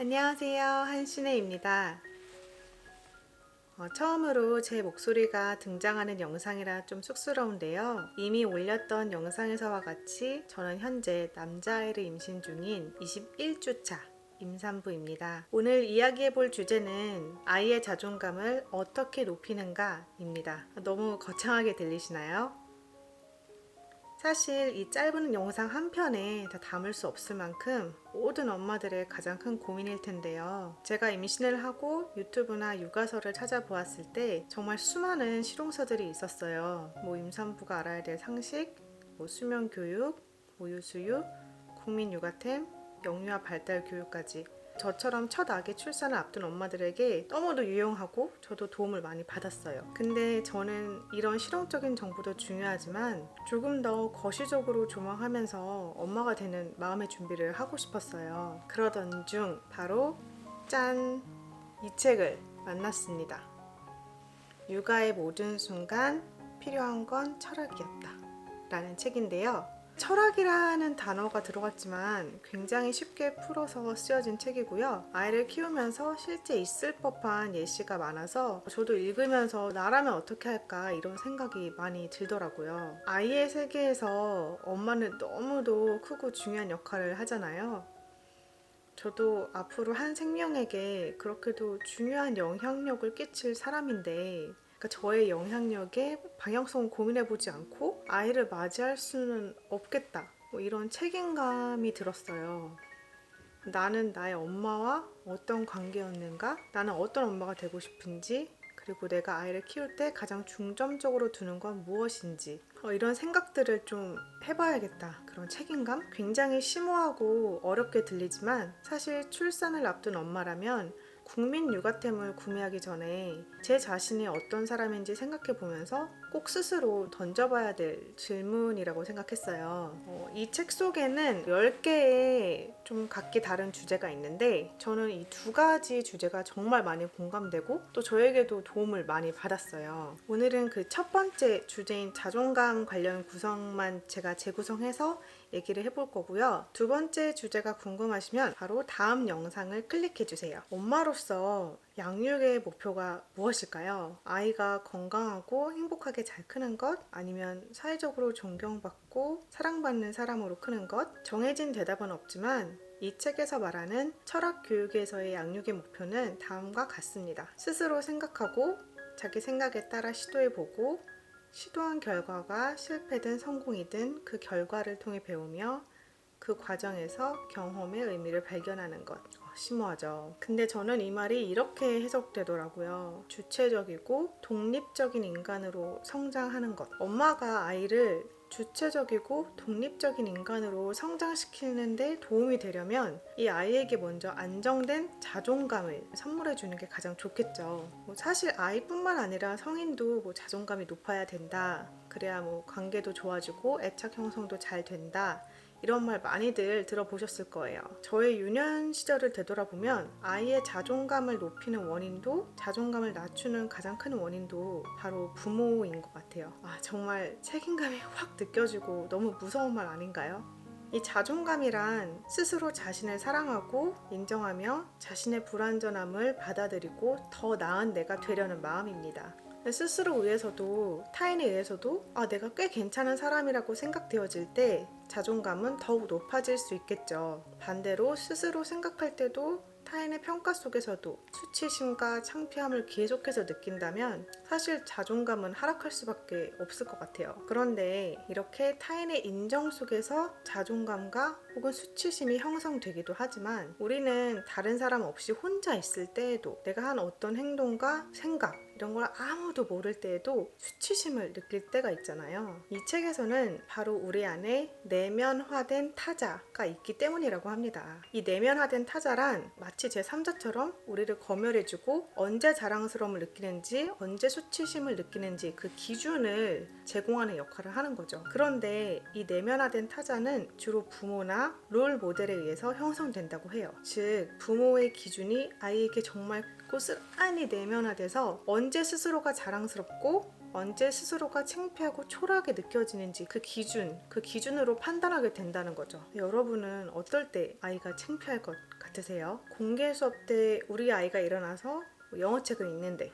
안녕하세요. 한신혜입니다. 처음으로 제 목소리가 등장하는 영상이라 좀 쑥스러운데요. 이미 올렸던 영상에서와 같이 저는 현재 남자아이를 임신 중인 21주차 임산부입니다. 오늘 이야기해볼 주제는 아이의 자존감을 어떻게 높이는가 입니다. 너무 거창하게 들리시나요? 사실 이 짧은 영상 한 편에 다 담을 수 없을 만큼 모든 엄마들의 가장 큰 고민일 텐데요. 제가 임신을 하고 유튜브나 육아서를 찾아보았을 때 정말 수많은 실용서들이 있었어요. 임산부가 알아야 될 상식, 수면 교육, 모유 수유, 국민 육아템, 영유아 발달 교육까지. 저처럼 첫 아기 출산을 앞둔 엄마들에게 너무도 유용하고 저도 도움을 많이 받았어요. 근데 저는 이런 실용적인 정보도 중요하지만 조금 더 거시적으로 조망하면서 엄마가 되는 마음의 준비를 하고 싶었어요. 그러던 중 바로 짠! 이 책을 만났습니다. 육아의 모든 순간 필요한 건 철학이었다 라는 책인데요. 철학이라는 단어가 들어갔지만 굉장히 쉽게 풀어서 쓰여진 책이고요. 아이를 키우면서 실제 있을 법한 예시가 많아서 저도 읽으면서 나라면 어떻게 할까 이런 생각이 많이 들더라고요. 아이의 세계에서 엄마는 너무도 크고 중요한 역할을 하잖아요. 저도 앞으로 한 생명에게 그렇게도 중요한 영향력을 끼칠 사람인데, 그러니까 저의 영향력에 방향성을 고민해보지 않고 아이를 맞이할 수는 없겠다, 이런 책임감이 들었어요. 나는 나의 엄마와 어떤 관계였는가? 나는 어떤 엄마가 되고 싶은지, 그리고 내가 아이를 키울 때 가장 중점적으로 두는 건 무엇인지, 이런 생각들을 좀 해봐야겠다. 그런 책임감? 굉장히 심오하고 어렵게 들리지만 사실 출산을 앞둔 엄마라면 국민 육아템을 구매하기 전에 제 자신이 어떤 사람인지 생각해 보면서 꼭 스스로 던져봐야 될 질문이라고 생각했어요. 이 책 속에는 10개의 좀 각기 다른 주제가 있는데 저는 이 두 가지 주제가 정말 많이 공감되고 또 저에게도 도움을 많이 받았어요. 오늘은 그 첫 번째 주제인 자존감 관련 구성만 제가 재구성해서 얘기를 해볼 거고요. 두 번째 주제가 궁금하시면 바로 다음 영상을 클릭해 주세요. 엄마로서 양육의 목표가 무엇일까요? 아이가 건강하고 행복하게 잘 크는 것? 아니면 사회적으로 존경받고 사랑받는 사람으로 크는 것? 정해진 대답은 없지만 이 책에서 말하는 철학 교육에서의 양육의 목표는 다음과 같습니다. 스스로 생각하고 자기 생각에 따라 시도해보고 시도한 결과가 실패든 성공이든 그 결과를 통해 배우며 그 과정에서 경험의 의미를 발견하는 것. 심오하죠. 근데 저는 이 말이 이렇게 해석되더라고요. 주체적이고 독립적인 인간으로 성장하는 것. 엄마가 아이를 주체적이고 독립적인 인간으로 성장시키는데 도움이 되려면 이 아이에게 먼저 안정된 자존감을 선물해 주는 게 가장 좋겠죠. 사실 아이뿐만 아니라 성인도 자존감이 높아야 된다. 그래야 관계도 좋아지고 애착 형성도 잘 된다. 이런 말 많이들 들어보셨을 거예요. 저의 유년 시절을 되돌아보면 아이의 자존감을 높이는 원인도 자존감을 낮추는 가장 큰 원인도 바로 부모인 것 같아요. 정말 책임감이 확 느껴지고 너무 무서운 말 아닌가요? 이 자존감이란 스스로 자신을 사랑하고 인정하며 자신의 불완전함을 받아들이고 더 나은 내가 되려는 마음입니다. 스스로 의해서도 타인에 의해서도 내가 꽤 괜찮은 사람이라고 생각되어질 때 자존감은 더욱 높아질 수 있겠죠. 반대로 스스로 생각할 때도 타인의 평가 속에서도 수치심과 창피함을 계속해서 느낀다면 사실 자존감은 하락할 수밖에 없을 것 같아요. 그런데 이렇게 타인의 인정 속에서 자존감과 혹은 수치심이 형성되기도 하지만 우리는 다른 사람 없이 혼자 있을 때에도 내가 한 어떤 행동과 생각 이런 걸 아무도 모를 때에도 수치심을 느낄 때가 있잖아요. 이 책에서는 바로 우리 안에 내면화된 타자가 있기 때문이라고 합니다. 이 내면화된 타자란 마치 제3자처럼 우리를 검열해주고 언제 자랑스러움을 느끼는지 언제 수치심을 느끼는지 그 기준을 제공하는 역할을 하는 거죠. 그런데 이 내면화된 타자는 주로 부모나 롤 모델에 의해서 형성된다고 해요. 즉 부모의 기준이 아이에게 정말 고스란히 내면화돼서 언제 스스로가 자랑스럽고 언제 스스로가 창피하고 초라하게 느껴지는지 그 기준으로 판단하게 된다는 거죠. 여러분은 어떨 때 아이가 창피할 것 같으세요? 공개 수업 때 우리 아이가 일어나서 영어책을 읽는데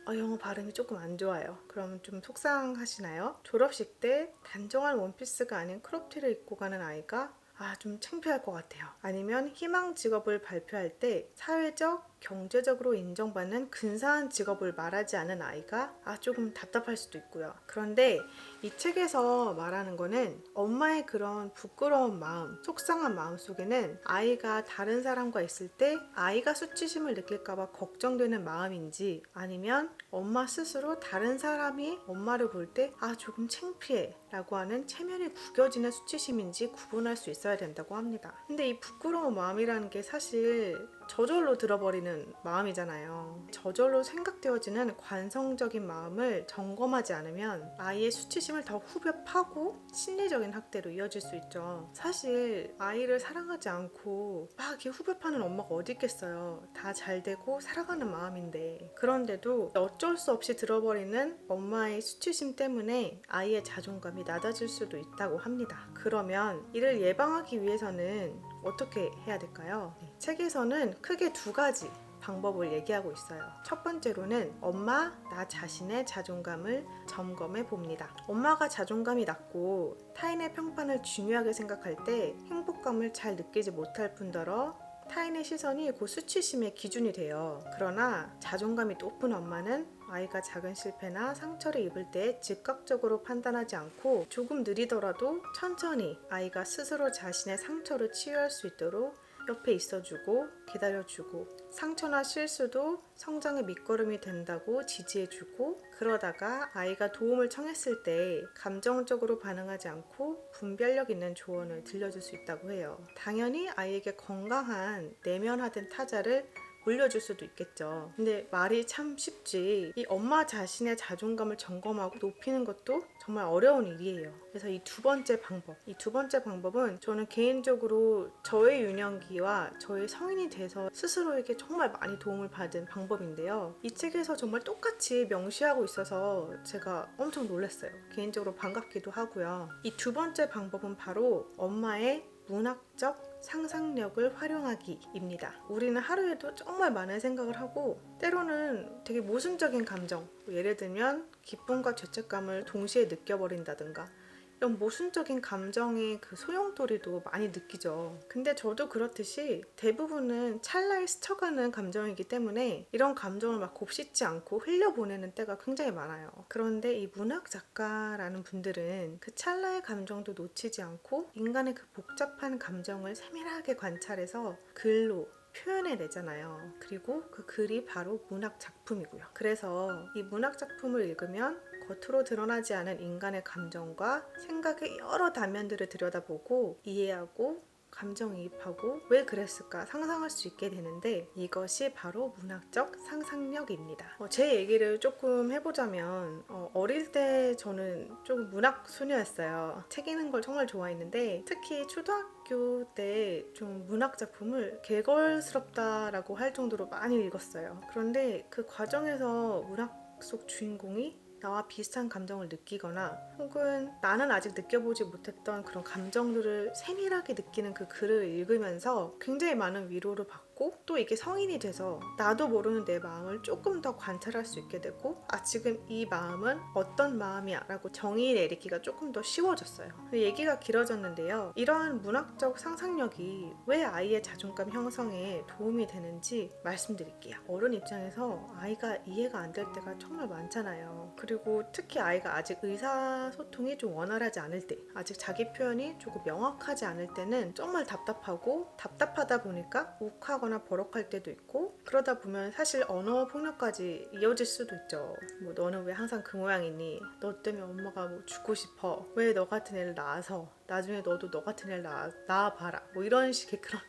영어 발음이 조금 안 좋아요. 그러면 좀 속상하시나요? 졸업식 때 단정한 원피스가 아닌 크롭티를 입고 가는 아이가 좀 창피할 것 같아요. 아니면 희망 직업을 발표할 때 사회적, 경제적으로 인정받는 근사한 직업을 말하지 않은 아이가 조금 답답할 수도 있고요. 그런데 이 책에서 말하는 거는 엄마의 그런 부끄러운 마음, 속상한 마음 속에는 아이가 다른 사람과 있을 때 아이가 수치심을 느낄까봐 걱정되는 마음인지, 아니면 엄마 스스로 다른 사람이 엄마를 볼 때 조금 창피해 라고 하는 체면이 구겨지는 수치심인지 구분할 수 있어야 된다고 합니다. 근데 이 부끄러운 마음이라는 게 사실 저절로 들어버리는 마음이잖아요. 저절로 생각되어지는 관성적인 마음을 점검하지 않으면 아이의 수치심을 더 후벼 파고 심리적인 학대로 이어질 수 있죠. 사실 아이를 사랑하지 않고 막 이렇게 후벼 파는 엄마가 어디 있겠어요. 다 잘되고 살아가는 마음인데. 그런데도 어쩔 수 없이 들어버리는 엄마의 수치심 때문에 아이의 자존감이 낮아질 수도 있다고 합니다. 그러면 이를 예방하기 위해서는 어떻게 해야 될까요? 책에서는 크게 두 가지 방법을 얘기하고 있어요. 첫 번째로는 엄마, 나 자신의 자존감을 점검해 봅니다. 엄마가 자존감이 낮고 타인의 평판을 중요하게 생각할 때 행복감을 잘 느끼지 못할 뿐더러 타인의 시선이 그 수치심의 기준이 돼요. 그러나 자존감이 높은 엄마는 아이가 작은 실패나 상처를 입을 때 즉각적으로 판단하지 않고 조금 느리더라도 천천히 아이가 스스로 자신의 상처를 치유할 수 있도록 옆에 있어주고 기다려주고, 상처나 실수도 성장의 밑거름이 된다고 지지해주고, 그러다가 아이가 도움을 청했을 때 감정적으로 반응하지 않고 분별력 있는 조언을 들려줄 수 있다고 해요. 당연히 아이에게 건강한 내면화된 타자를 물려줄 수도 있겠죠. 근데 말이 참 쉽지 이 엄마 자신의 자존감을 점검하고 높이는 것도 정말 어려운 일이에요. 그래서 이 두 번째 방법은 저는 개인적으로 저의 유년기와 저의 성인이 돼서 스스로에게 정말 많이 도움을 받은 방법인데요. 이 책에서 정말 똑같이 명시하고 있어서 제가 엄청 놀랐어요. 개인적으로 반갑기도 하고요. 이 두 번째 방법은 바로 엄마의 문학적 상상력을 활용하기입니다. 우리는 하루에도 정말 많은 생각을 하고 때로는 되게 모순적인 감정, 예를 들면 기쁨과 죄책감을 동시에 느껴버린다든가 이런 모순적인 감정의 그 소용돌이도 많이 느끼죠. 근데 저도 그렇듯이 대부분은 찰나에 스쳐가는 감정이기 때문에 이런 감정을 막 곱씹지 않고 흘려보내는 때가 굉장히 많아요. 그런데 이 문학 작가라는 분들은 그 찰나의 감정도 놓치지 않고 인간의 그 복잡한 감정을 세밀하게 관찰해서 글로 표현해내잖아요. 그리고 그 글이 바로 문학 작품이고요. 그래서 이 문학 작품을 읽으면 겉으로 드러나지 않은 인간의 감정과 생각의 여러 단면들을 들여다보고 이해하고 감정이입하고 왜 그랬을까 상상할 수 있게 되는데, 이것이 바로 문학적 상상력입니다. 제 얘기를 조금 해보자면 어릴 때 저는 조금 문학 소녀였어요. 책 읽는 걸 정말 좋아했는데 특히 초등학교 때 좀 문학 작품을 개걸스럽다라고 할 정도로 많이 읽었어요. 그런데 그 과정에서 문학 속 주인공이 나와 비슷한 감정을 느끼거나 혹은 나는 아직 느껴보지 못했던 그런 감정들을 세밀하게 느끼는 그 글을 읽으면서 굉장히 많은 위로를 받고, 또 이게 성인이 돼서 나도 모르는 내 마음을 조금 더 관찰할 수 있게 되고 지금 이 마음은 어떤 마음이야 라고 정의 내리기가 조금 더 쉬워졌어요. 얘기가 길어졌는데요. 이러한 문학적 상상력이 왜 아이의 자존감 형성에 도움이 되는지 말씀드릴게요. 어른 입장에서 아이가 이해가 안 될 때가 정말 많잖아요. 그리고 특히 아이가 아직 의사소통이 좀 원활하지 않을 때, 아직 자기 표현이 조금 명확하지 않을 때는 정말 답답하고, 답답하다 보니까 욱하거나 버럭할 때도 있고, 그러다 보면 사실 언어 폭력까지 이어질 수도 있죠. 뭐 너는 왜 항상 그 모양이니? 너 때문에 엄마가 뭐 죽고 싶어. 왜 너 같은 애를 낳아서? 나중에 너도 너 같은 애를 낳아봐라. 뭐 이런 식의 그런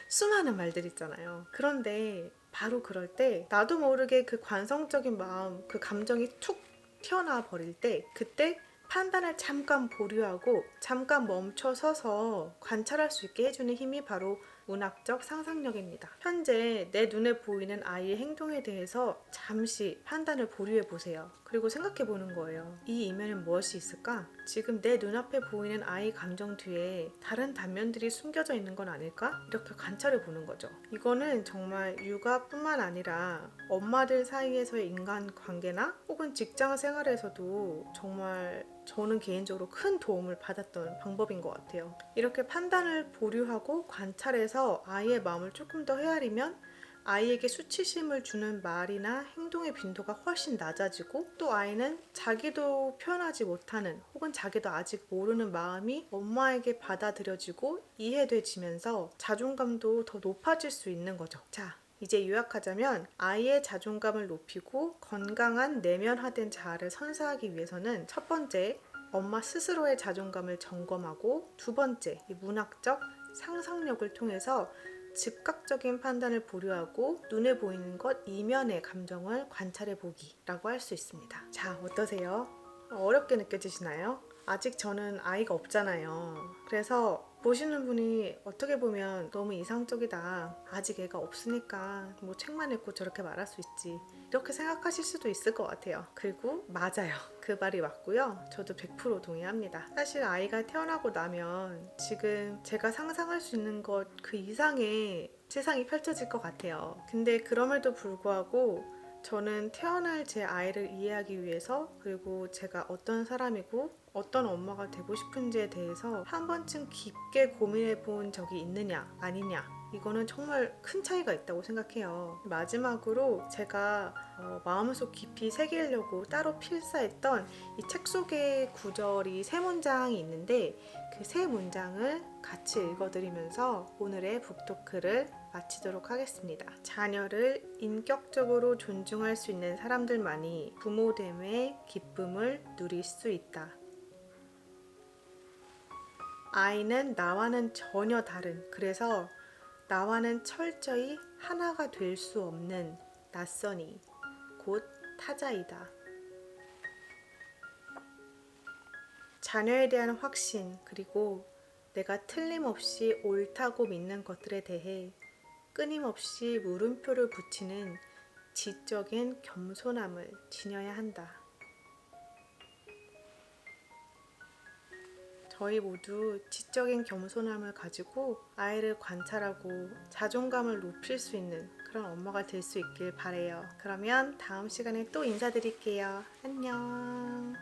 수많은 말들 있잖아요. 그런데 바로 그럴 때 나도 모르게 그 관성적인 마음, 그 감정이 툭 튀어나와 버릴 때, 그때 판단을 잠깐 보류하고 잠깐 멈춰 서서 관찰할 수 있게 해주는 힘이 바로 문학적 상상력입니다. 현재 내 눈에 보이는 아이의 행동에 대해서 잠시 판단을 보류해 보세요. 그리고 생각해 보는 거예요. 이 이면엔 무엇이 있을까? 지금 내 눈앞에 보이는 아이 감정 뒤에 다른 단면들이 숨겨져 있는 건 아닐까? 이렇게 관찰해 보는 거죠. 이거는 정말 육아뿐만 아니라 엄마들 사이에서의 인간관계나 혹은 직장 생활에서도 정말 저는 개인적으로 큰 도움을 받았던 방법인 것 같아요. 이렇게 판단을 보류하고 관찰해서 아이의 마음을 조금 더 헤아리면 아이에게 수치심을 주는 말이나 행동의 빈도가 훨씬 낮아지고, 또 아이는 자기도 표현하지 못하는 혹은 자기도 아직 모르는 마음이 엄마에게 받아들여지고 이해돼지면서 자존감도 더 높아질 수 있는 거죠. 자, 이제 요약하자면 아이의 자존감을 높이고 건강한 내면화된 자아를 선사하기 위해서는 첫 번째, 엄마 스스로의 자존감을 점검하고, 두 번째, 문학적 상상력을 통해서 즉각적인 판단을 보류하고 눈에 보이는 것 이면의 감정을 관찰해 보기라고 할 수 있습니다. 자, 어떠세요? 어렵게 느껴지시나요? 아직 저는 아이가 없잖아요. 그래서 보시는 분이 어떻게 보면 너무 이상적이다, 아직 애가 없으니까 뭐 책만 읽고 저렇게 말할 수 있지, 이렇게 생각하실 수도 있을 것 같아요. 그리고 맞아요, 그 말이 맞고요. 저도 100% 동의합니다. 사실 아이가 태어나고 나면 지금 제가 상상할 수 있는 것 그 이상의 세상이 펼쳐질 것 같아요. 근데 그럼에도 불구하고 저는 태어날 제 아이를 이해하기 위해서, 그리고 제가 어떤 사람이고 어떤 엄마가 되고 싶은지에 대해서 한 번쯤 깊게 고민해 본 적이 있느냐 아니냐, 이거는 정말 큰 차이가 있다고 생각해요. 마지막으로 제가 마음속 깊이 새기려고 따로 필사했던 이 책 속의 구절이 세 문장이 있는데, 그 세 문장을 같이 읽어드리면서 오늘의 북토크를 마치도록 하겠습니다. 자녀를 인격적으로 존중할 수 있는 사람들만이 부모됨의 기쁨을 누릴 수 있다. 아이는 나와는 전혀 다른, 그래서 나와는 철저히 하나가 될 수 없는 낯선이, 곧 타자이다. 자녀에 대한 확신, 그리고 내가 틀림없이 옳다고 믿는 것들에 대해 끊임없이 물음표를 붙이는 지적인 겸손함을 지녀야 한다. 저희 모두 지적인 겸손함을 가지고 아이를 관찰하고 자존감을 높일 수 있는 그런 엄마가 될 수 있길 바래요. 그러면 다음 시간에 또 인사드릴게요. 안녕.